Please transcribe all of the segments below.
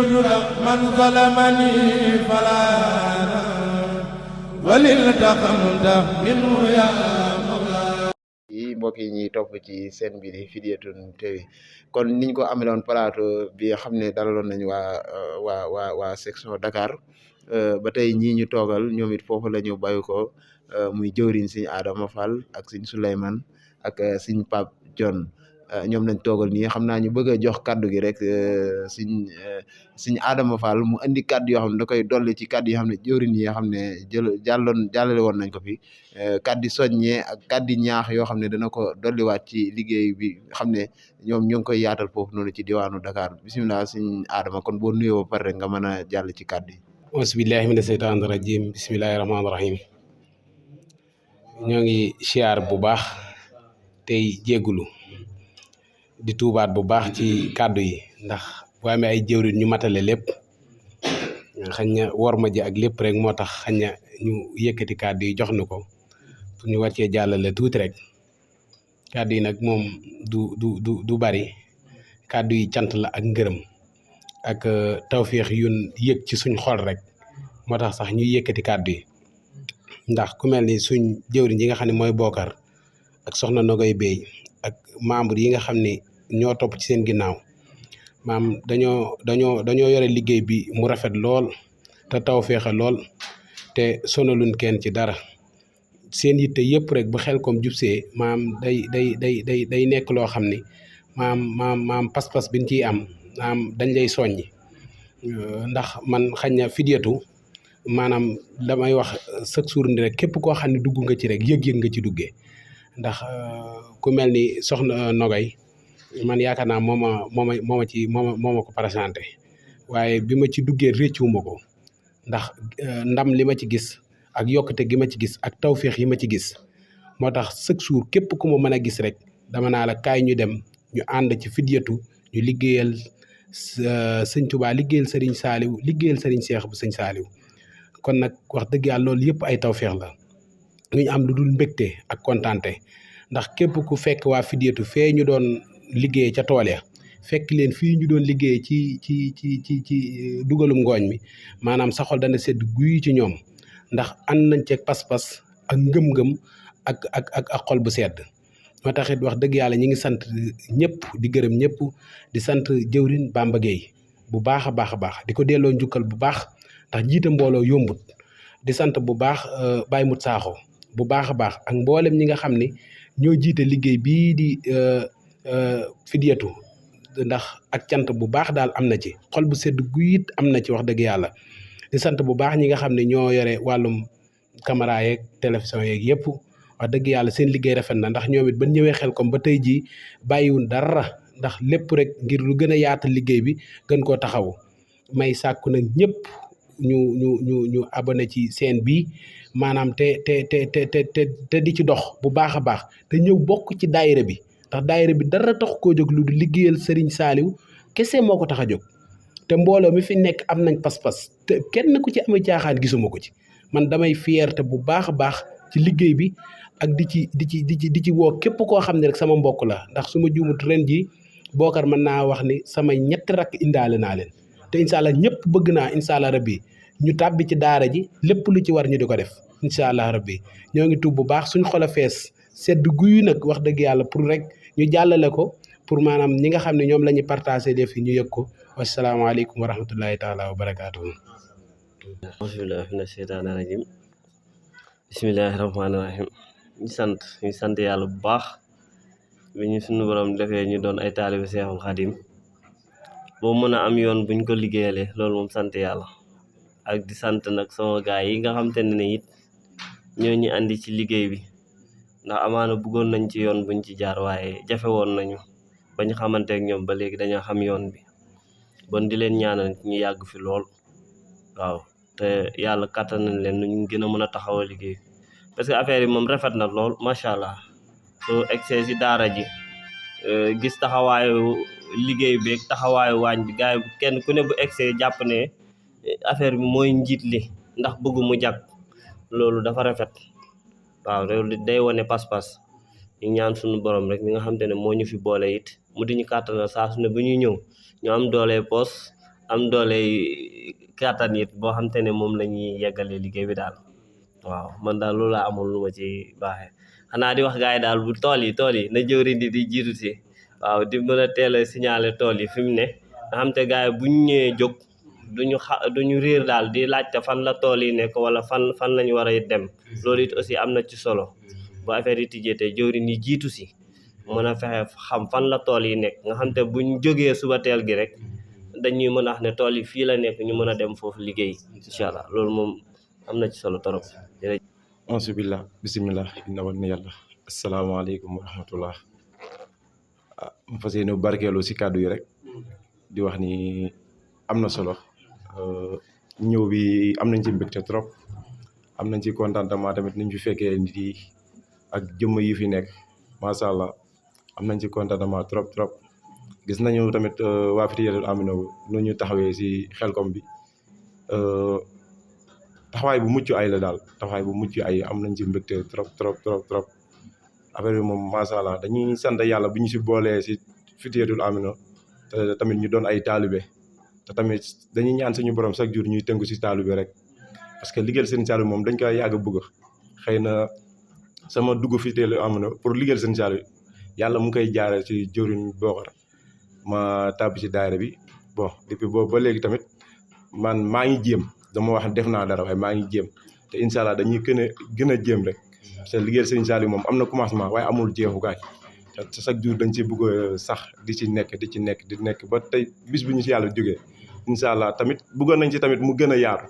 من ظلمني فلا وللتقمت منه يا yi mbokk yi ñuy topp ci seen bi di Fidiatoun TV kon niñ ko ameloon plateau bi xam ne dalaloon nañ waa section Dakar ba tey ñii ñu toogal ñoom it foofu la ñu bàyyi ko muy jëwriñ Sëñ Adama Fall ak Sëñ Souleymane ak Sëñ Pape Dione ñoom lañ toogal nii xam naa ñu bëgg a jox kaddu gi rek Sëñ Adama Fall mu andi kaddu yoo xam ne da koy dolli ci kaddu yi xam ne jëwriñ yi nga xam ne jàllale woon nañ ko fi kaddu soññee ak kaddu ñaax yoo xam ne dana ko dolliwaat ci liggéey bi xam ne ñoom ñoo ngi koy yaatal foofu noonu ci diwaanu Dakar bisimilah Sëñ Adama kon boo nuyoo ba pare rek nga mën a jàll ci kaddu yi. auzu billahi mina seytaani rajim bismillahi rahmaani rahim ñoo ngi siyaar bu baax tey jéggulu di tuubaat bu baax ci kàddu yi ndax bu amee ay jëwriñ ñu matale lépp xañ na wor ma ji ak lépp rek moo tax xañ na ñu yëkkati kàddu yi jox nu ko pour ñu war cee jàllale tuuti rek kàddu yi nag moom du bari kàddu yi cant la ak ngërëm ak tawféex yun yëg ci suñ xol rek moo tax sax ñuy yëkkati kàddu yi ndax ku mel ni suñ jëwriñ yi nga xam ne mooy Bokar ak soxna Nogoy Bey ak membre yi nga xam ne ñoo topp ci seen ginnaaw maam dañoo yore liggéey bi mu rafet lool te tawféexe lool te sonaluñ kenn ci dara seen yitte yëpp rek bu Xelcom jubsee maam day nekk loo xam ni maam pas-pas biñ ciy am maam dañ lay soññi ndax man xañ na Fidiatu maanaam damay wax chaque jour ni rek képp koo xam ne dugg nga ci rek yëg-yëg nga ci duggee ndax ku mel ni soxna Nogay man yaakaar naa moo ma ko présenté waaye bi ma ci duggee réccuwuma ko ndax ndam li ma ci gis ak yokkute gi ma ci gis ak tawféex yi ma ci gis moo tax chaque jour képp ku ma mën a gis rek dama naa la kaay ñu dem ñu ànd ci Fidiatu ñu liggéeyal sëñ Touba liggéeyal Serigne Saliou liggéeyal Serigne Cheikh bu sëñ Saliou kon nag wax dëgg yàlla loolu yëpp ay tawféex la ñu am lu dul mbégte ak kontaante ndax képp ku fekk waa Fidiatu fee ñu doon liggéey ca tool ya fekk leen fii ñu doon liggéey ci dugalum ngooñ mi maanaam sa xol dana sedd guy ci ñoom ndax ànd nañ ceeg pas-pas ak ngëm-ngëm ak xol bu sedd moo tax it wax dëgg yàlla ñi ngi sant ñëpp di gërëm ñëpp di sant jëwrin Bamba Gueye bu baax a baax a baax di ko delloo njukkal bu baax ndax jiite mbooloo yombut di sant bu baax Baye Mut Saaxo bu baax a baax ak mboolem ñi nga xam ne ñoo jiite liggéey bii di Fidiatu ndax ak cant bu baax daal am na ci xol bu sedd guyit am na ci wax dëgg yàlla di sant bu baax ñi nga xam ne ñoo yore wàllum caméra yeeg télévision yeeg yëpp wax dëgg yàlla seen liggéey rafet na ndax ñoom it ba ñëwee Xelcom ba tey jii bàyyiwul dara ndax lépp rek ngir lu gën a yaatal liggéey bi gën koo taxawu may sàkku nag ñëpp ñu abonné ci chaîne bi maanaam te di ci dox bu baax a baax te ñëw bokk ci daayira bi ndax daayira bi dara tax koo jóg lu du liggéeyal Serigne Saliou kese moo ko tax a jóg te mbooloo mi fi nekk am nañ pas-pas te kenn ku ci amee caaxaan gisuma ko ci man damay fierté bu baax a baax ci liggéey bi ak di ci woo képp koo xam ne rek sama mbokk la ndax su ma juumut ren ji Bokar mën naa wax ni sama ñetti rakk indaale naa leen te incha allah ñëpp bëgg naa incha allah rabbi ñu tàbbi ci daara ji lépp lu ci war ñu di ko def incha allah rabbi ñoo ngi tuub bu baax suñ xol a fees sedd guyu nag wax dëgg yàlla pour rek ñu jàllale ko pour maanaam ñi nga xam ne ñoom la ñuy partagé def ñu yëg ko wasalaamaaleykum wa rahmatullahi taala wa barakaatuhu. bismillahi mina sheytaani rajim bismillahi rahmaani rahim ñu sant yàlla bu baax bi ñu suñu borom defee ñu doon ay taalibi Seexul Xadim boo mën a am yoon buñ ko liggéeyalee loolu moom sant yàlla ak di sant nag sama gaay yi nga xam te ne it ñoo ñu andi ci liggéey bi ndax amaana bëggoon nañ ci yoon buñ ci jaar waaye jafe woon nañu bañ xamante ak ñoom ba léegi dañoo xam yoon bi bon di leen ñaanal ñu yàgg fi lool waaw te yàlla kattan nañ leen ñu gën a mën a taxawal liggéey parce que affaire yi moom rafet na lool macha allah soo egsee si daara ji gis taxawaayu liggéey bi ak taxawaayu waañ bi gars yi kenn ku ne bu egsee jàpp ne affaire bi mooy njiit li ndax bëgg mu jag loolu dafa rafet waaw loolu day wane pas-pas ñu ñaan suñu borom rek mi nga xam te ne moo ñu fi boole it mu di ñu kàttanal saa su ne bu ñuy ñëw ñu am doole poos am doole kàttan it boo xam te ne moom la ñuy yeggalee liggéey bi daal waaw man daal loolu laa amoon lu ma ci baaxee xanaa di wax gars yi daal bu tool yi na jëwriñ di jiitu si waaw di mën a teel a signaler tool yi fi mu ne nga xam te gars yi buñ ñëwee jóg duñu réer daal di laajte fan la tool yi nekk wala fan lañu war a dem loolu it aussi am na ci solo bu affaire yi tijjee te jëwriñ yi jiitu si mën a fexe xam fan la tool yi nekk nga xam te buñ jógee suba teel gi rek dañuy mën a wax ne tool yi fii la nekk ñu mën a dem foofu liggéey incha allah loolu moom am na ci solo torop jërëjëf. auzu billah bismillah inna wal yàlla asalaamaaleykum wa rahmatullah mu fas yéene barkeelu si kàddu yi rek di wax ni am na solo ñëw bi am nañ ci mbégte trop am nañ ci contentement tamit niñ fi fekkee nit yi ak jëmm yi fi nekk macha allah am nañ ci contentement trop gis nañu tamit waa Fidiyatul Amina nu ñu taxawee si Xelcom bi taxawaay bu mucc ay la daal taxawaay bu mucc ay am nañ ci mbégte trop affaire bi moom macha allah dañuy sant yàlla bu ñu si boolee si Fidiyatul Amina te tamit ñu doon ay taalibe te tamit dañuy ñaan suñu borom chaque jour ñuy tënku si taalibe rek parce que liggéeyal seen Saliou moom dañ koy yàgg a bëgg xëy na sama dugg Fidiyatul Amina pour liggéeyal seen Saliou yàlla mu ngi koy jaaree ci jëriñ Bokar ma tàbbi ci daayira bi bon depuis boobu ba léegi tamit man maa ngi jéem dama wax def naa dara waaye maa ngi jéem te incha allah dañuy gën a jéem rek parce que liggéeyal seen Saliou moom am na commencement waaye amul jeexukaay te chaque jour dañ ci bëgg a sax di ci nekk ba tey bis bu ñu si yàlla jógee incha allah tamit bëggoon nañ ci tamit mu gën a yaatu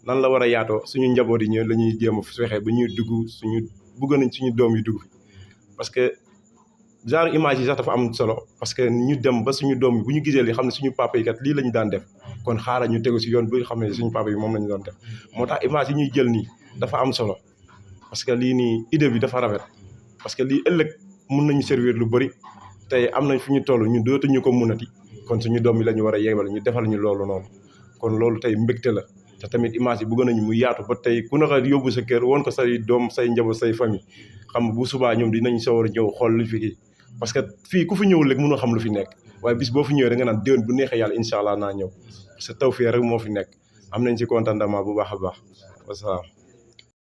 nan la war a yaatoo suñu njaboot yi ñëw la ñuy jéem a fexe ba ñuy dugg bëggoon nañ suñu doom yi dugg parce que genre image yi sax dafa am solo parce que ñu dem ba suñu doom yi bu ñu gisee li xam ne suñu papa yi kat lii lañu daan def kon xaaral ñu tegu si yoon bi xam ne suñu papa yi moom lañu doon def moo tax image yi ñuy jël nii dafa am solo parce que lii nii idée bi dafa rafet parce que lii ëllëg mun nañu servir lu bëri tey am nañ fu ñu toll ñu dootuñu ko munati kon suñu doom yi la ñu war a yeewal ñu defal ñu loolu noonu kon loolu tey mbégte la te tamit image yi bëgg nañu mu yaatu ba tey ku naka yóbbu sa kër woon ko say doom say njaboot say famille xam bu subaa ñoom dinañ sawar a ñëw xool lu fi kii parce que fii ku fi ñëwul rek mënoo xam lu fi nekk waaye bis boo fi ñëwee da nga naan déwén bu neexee yàlla incha allah naa ñëw parce que taw fii rek moo fi nekk am nañ ci contentement bu baax a baax wasalaam